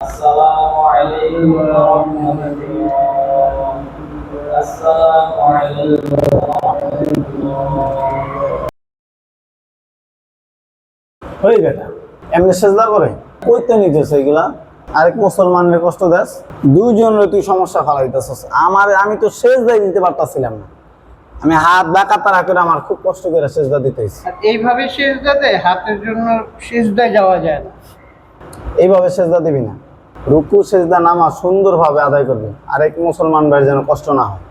আসসালামু আলাইকুম ওয়া রাহমাতুল্লাহ। আসসালামু আলাইকুম ওয়া রাহমাতুল্লাহ। হয়ে গেটা এমনি সেজদা করে কইতে নিতেছে এগুলা। আরেক মুসলমানের কষ্ট দেস, দুইজনের তুই সমস্যা ফালাইতেছস। আমি তো সেজদাই দিতে পারতাছিলাম না। আমি হাত বাঁকা তারা করে আমার খুব কষ্ট করে সেজদা দিতেছি। আর এইভাবে সেজদাতে হাতের জন্য সেজদায় যাওয়া যায় না। এইভাবে সেজদা দিবি না, রুকু সেজদা নামাজ সুন্দরভাবে আদায় করবি, আরেক মুসলমান ভাইয়ের যেন কষ্ট না হয়।